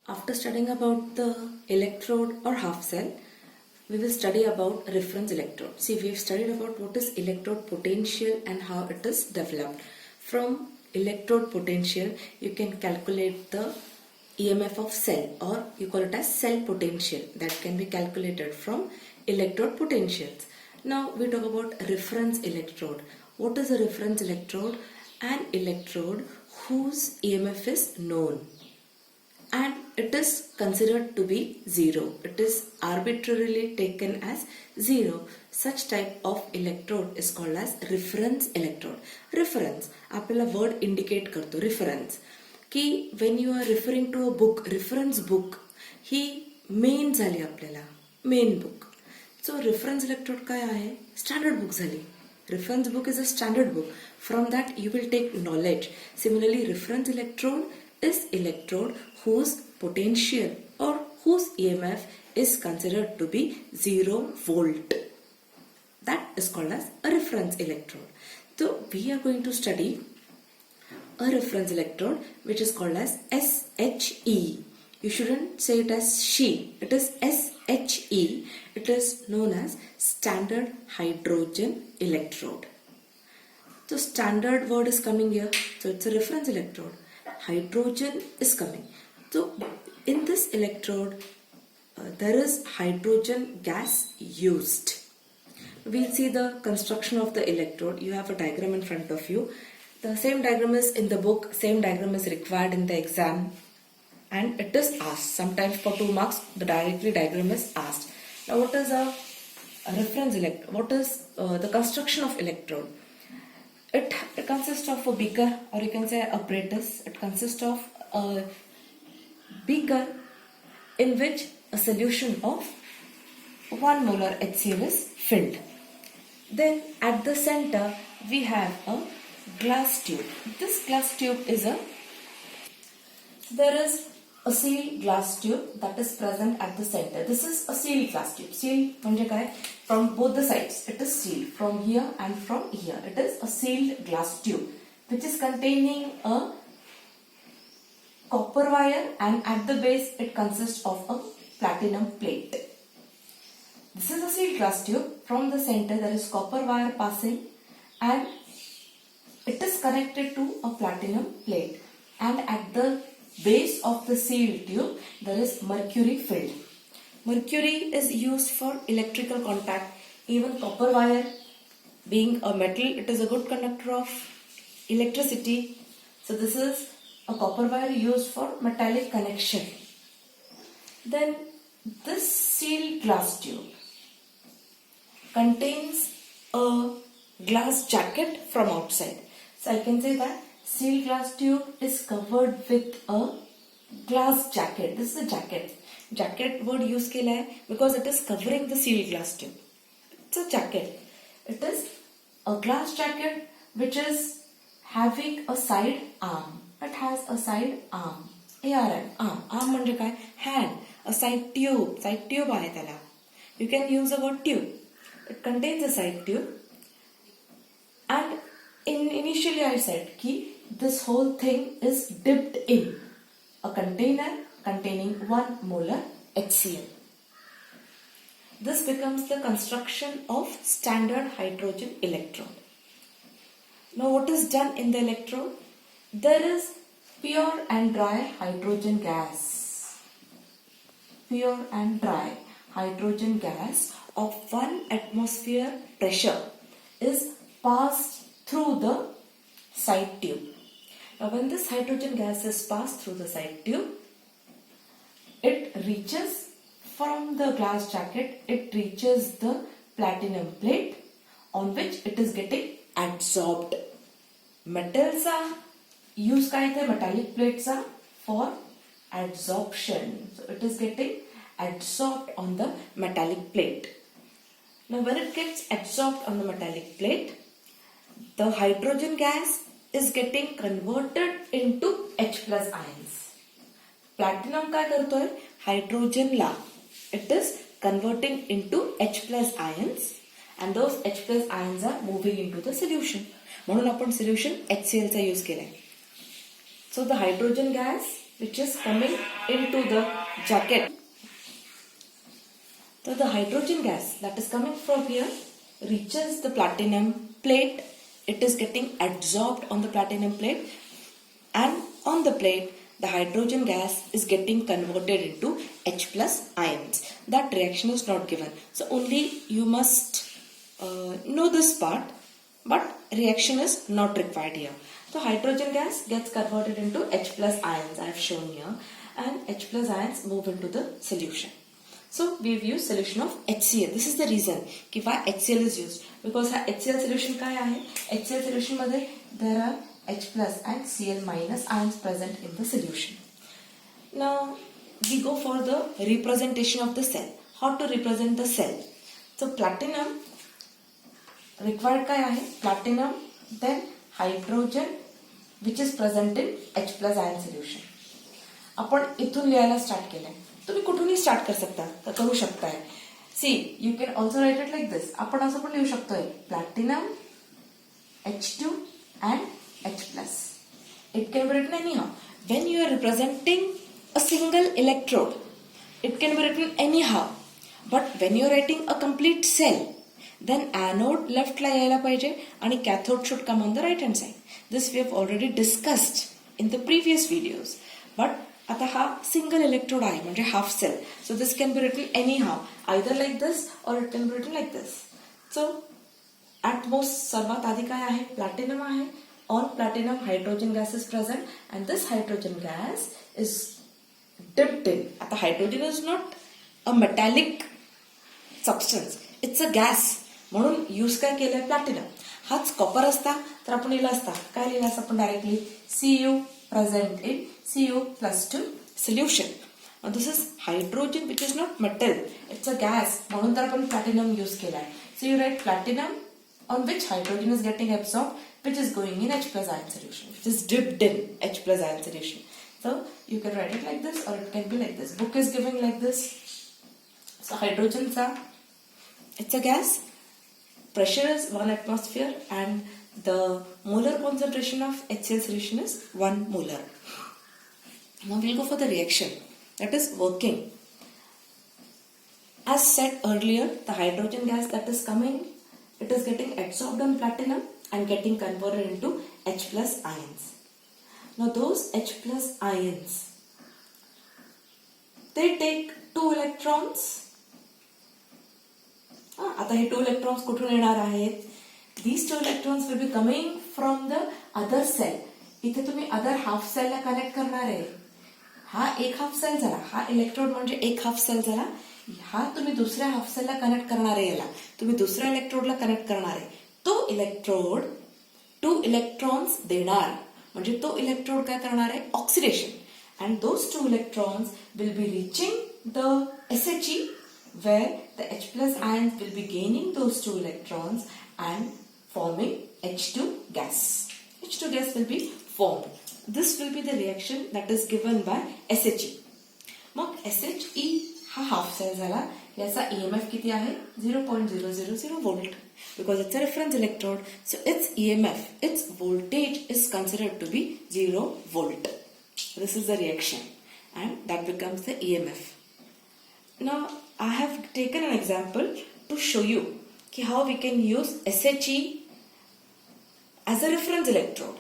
After studying about the electrode or half cell, we will study about reference electrode. See, we have studied about what is electrode potential and how it is developed. From electrode potential, you can calculate the EMF of cell, or you call it as cell potential, that can be calculated from electrode potentials. Now we talk about reference electrode. What is a reference electrode? An electrode whose EMF is known and it is considered to be zero. It is arbitrarily taken as zero. Such type of electrode is called as reference electrode. Reference, आपल्याला word indicate करतो reference. की when you are referring to a book, reference book he main झाली आपल्याला, main book. So reference electrode काय आहे? Standard book झाली. Reference book is a standard book. From that you will take knowledge. Similarly, reference electrode is electrode whose potential or whose EMF is considered to be 0 volt. That is called as a reference electrode. So we are going to study a reference electrode which is called as SHE. You shouldn't say it as she. It is SHE. It is known as standard hydrogen electrode. So standard word is coming here. So it's a reference electrode. Hydrogen is coming. So in this electrode, there is hydrogen gas used. We'll see the construction of the electrode. You have a diagram in front of you. The same diagram is in the book, same diagram is required in the exam, and it is asked. Sometimes for 2 marks, the diagram is asked. Now what is a reference electrode? What is the construction of electrode? It consists of a beaker, or you can say apparatus. It consists of a beaker in which a solution of 1 molar HCl is filled. Then at the center we have a glass tube. This glass tube is there is a sealed glass tube that is present at the center. This is a sealed glass tube. Sealed म्हणजे काय? From both the sides it is sealed, from here and from here. It is a sealed glass tube which is containing a copper wire, and at the base it consists of a platinum plate. This is a sealed glass tube. From the center there is copper wire passing and it is connected to a platinum plate, and at the base of the sealed tube there is mercury filled. Mercury is used for electrical contact. Even copper wire, being a metal, it is a good conductor of electricity. So this is a copper wire used for metallic connection. Then this sealed glass tube contains a glass jacket from outside. So I can say that sealed glass tube is covered with a glass jacket. This is a jacket. Jacket word use किया है because it is covering the sealed glass tube. It's a jacket. It is a glass jacket which is having a side arm. It has a side arm. ARM. Arm म्हणजे काय? Hand. A side tube. Side tube आहे त्याला. You can use the word tube. It contains a side tube. And initially I said कि this whole thing is dipped in a container containing 1 molar HCl. This becomes the construction of standard hydrogen electrode. Now what is done in the electrode? There is pure and dry hydrogen gas. Pure and dry hydrogen gas of 1 atmosphere pressure is passed through the side tube. Now when this hydrogen gas is passed through the side tube, it reaches from the glass jacket, it reaches the platinum plate on which it is getting absorbed. Metals are used metallic plates are for absorption. So it is getting absorbed on the metallic plate. Now when it gets absorbed on the metallic plate, the hydrogen gas is getting converted into H plus ions. Platinum काय करतोय? Hydrogen La it is converting into H plus ions, and those H plus ions are moving into the solution. म्हणून आपण solution HCl चा use केलाय. So the hydrogen gas which is coming into the jacket. So the hydrogen gas that is coming from here reaches the platinum plate. It is getting adsorbed on the platinum plate, and on the plate the hydrogen gas is getting converted into H plus ions. That reaction is not given. So only you must know this part, but reaction is not required here. So hydrogen gas gets converted into H plus ions, I have shown here, and H plus ions move into the solution. So we've used solution of HCl. This is the reason ki why HCl is used, because ha HCl solution काय आहे? HCl solution मध्ये there are H plus and Cl minus ions present in the solution. Now we go for the representation of the cell. How to represent the cell? So platinum required काय आहे? Platinum, then hydrogen which is present in H plus ion solution. आपण इथून लिहायला start केलंय. तुम्ही कुठूनही start करू शकताय. See you can also write it like this. आपण असं पण लिहू शकतोय platinum H2 and H plus. It can be written anyhow. When you are representing a single electrode, it can be written anyhow. But when you are writing a complete cell, then anode left ला यायला पाहिजे आणि cathode should come on the right hand side. This we have already discussed in the previous videos. But आता हा single electrode आहे म्हणजे half cell. So this can be written anyhow, either like this or it can be written like this. So at most सर्वात आधी काय आहे? Platinum आहे. On platinum hydrogen gas is present and this hydrogen gas is dipped in. आता hydrogen is not a metallic substance, it's a gas, म्हणून use काय केलंय platinum. हाच कॉपर असता तर आपण लिहिला असता काय लिहिला असता आपण directly Cu present in Cu plus 2 solution. Now this is hydrogen which is not metal, it's a gas, म्हणून तर आपण platinum use केलाय. So you write platinum on which hydrogen is getting absorbed, which is going in H plus ion solution, which is dipped in H plus ion solution. So you can write it like this or it can be like this. Book is giving like this. So hydrogen it's a gas. Pressure is 1 atmosphere and the molar concentration of HCl solution is 1 molar. Now we'll go for the reaction that is working. As said earlier, the hydrogen gas that is coming, it is getting adsorbed on platinum and getting converted into H plus ions. Now those H plus ions, they take 2 electrons. आता हे 2 electrons कुठून येणार आहेत? These 2 electrons will be coming from the other cell. इथे तुम्ही other half cell ला connect करणार आहे. हा एक हाफ सेल झाला, हा इलेक्ट्रोड म्हणजे एक हाफ सेल झाला. हा तुम्ही दुसऱ्या हाफ सेल ला कनेक्ट करणार आहे. याला तुम्ही दुसऱ्या इलेक्ट्रोडला कनेक्ट करणार आहे. तो इलेक्ट्रोड 2 इलेक्ट्रॉन्स देणार, म्हणजे तो इलेक्ट्रोड काय करणार आहे? Oxidation. And those 2 electrons will be reaching the SHE, where the H plus ions will be gaining those 2 electrons and forming H2 gas. H2 gas will be formed. This will be the reaction that is given by SHE. Mug SHE हा half cell झाला. याचा EMF किती आहे? 0.000 volt, because it's a reference electrode. So its EMF, its voltage is considered to be 0 volt. This is the reaction and that becomes the EMF. Now I have taken an example to show you how we can use SHE as a reference electrode.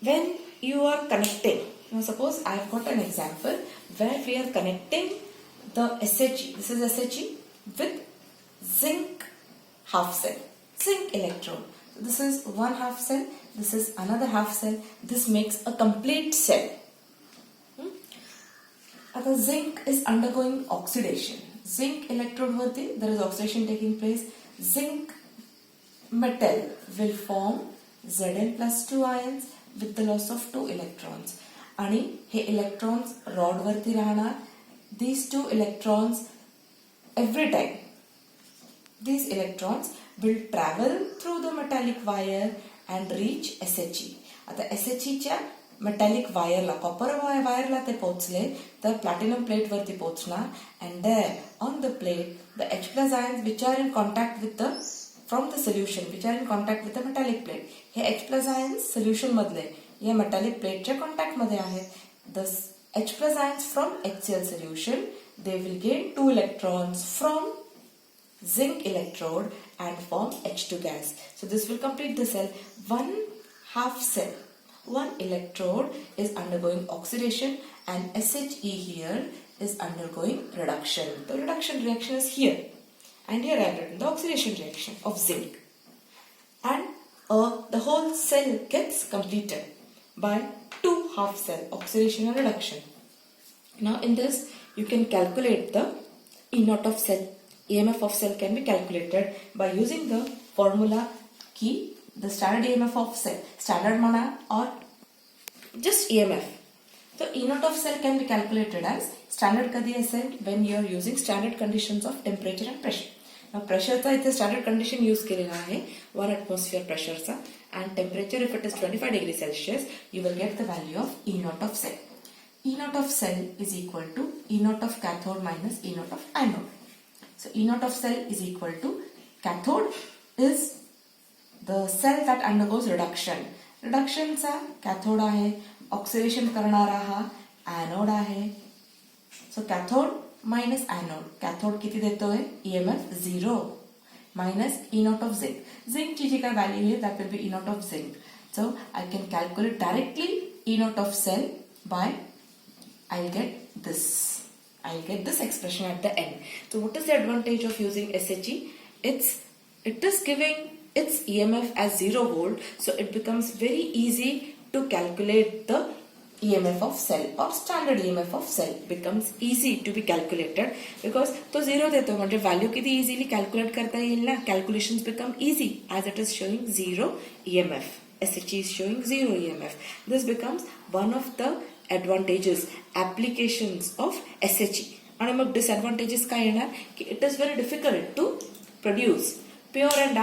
When you are connecting, now suppose I have got an example where we are connecting the SHE, this is SHE, with zinc half cell, zinc electrode. So this is one half cell, this is another half cell, this makes a complete cell. आता zinc is undergoing oxidation. Zinc electrode वरती there is oxidation taking place. Zinc metal will form Zn plus 2 ions with the loss of 2 electrons. आणि हे electrons rod वरती राहणार. These 2 electrons every time, these electrons will travel through the metallic wire and reach SHE. आता SHE च्या metallic वायरला, copper वायरला ते पोहोचले तर प्लॅटिनम प्लेट वरती पोहोचणार. And there on the plate the H plus ions which are in contact with the from the solution which are in contact with the metallic plate, हे H plus ions solution मधले या metallic प्लेटच्या कॉन्टॅक्टमध्ये आहेत. The H plus ions from HCl solution, they will gain 2 electrons from zinc electrode and form H2 gas. So this will complete the cell. One half cell, one electrode is undergoing oxidation and SHE here is undergoing reduction. The reduction reaction is here, and here I have written the oxidation reaction of zinc. And the whole cell gets completed by 2 half cell oxidation and reduction. Now in this you can calculate the E naught of cell. EMF of cell can be calculated by using the formula key, the standard EMF of cell, standard mana or just EMF. So E naught of cell can be calculated as standard kadi असेल when you are using standard conditions of temperature and pressure. Now pressure चा इथे standard condition use केलेला आहे 1 atmosphere pressure चा, and temperature if it is 25 degrees Celsius you will get the value of E naught of cell. E naught of cell is equal to E naught of cathode minus E naught of anode. So E naught of cell is equal to cathode is the cell that undergoes reduction. Reduction चा cathode आहे, oxidation करणारा हा anode आहे. So cathode minus anode. Cathode किती देतोय? EMF 0 minus E naught of zinc. Zinc ची जी काय value आहे that will be E naught of zinc. So I can calculate directly E naught of cell by I'll get this expression at the end. So what is the advantage of using SHE? It is giving its EMF as 0 volt, so it becomes very easy to calculate the EMF of cell, or standard EMF of cell becomes easy to be calculated because तो 0 देतो म्हणजे value किती easily calculate करता येईल ना. Calculations become easy as it is showing 0 EMF. SHE is showing 0 EMF. This becomes one of the advantages, applications of SHE. आणि मग disadvantages काय येणार की it is very difficult to produce pure and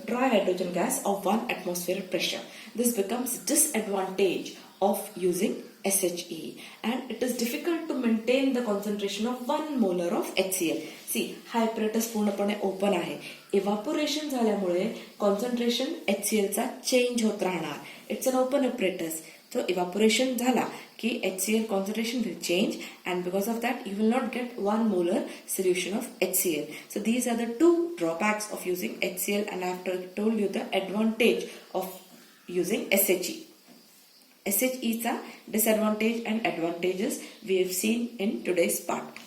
dry hydrogen gas of 1 atmosphere pressure. This becomes disadvantage of using SHE, and it is difficult to maintain the concentration of 1 molar of HCl. See, हा apparatus पूर्णपणे open आहे. Evaporation झाल्यामुळे concentration HCl चा change होत राहणार. It's an open apparatus. So evaporation झाला की HCl concentration will change, and because of that you will not get 1 molar solution of HCl. So these are the 2 drawbacks of using HCl, and I have told you the advantage of using SHE. SHE चा disadvantage and advantages we have seen in today's part.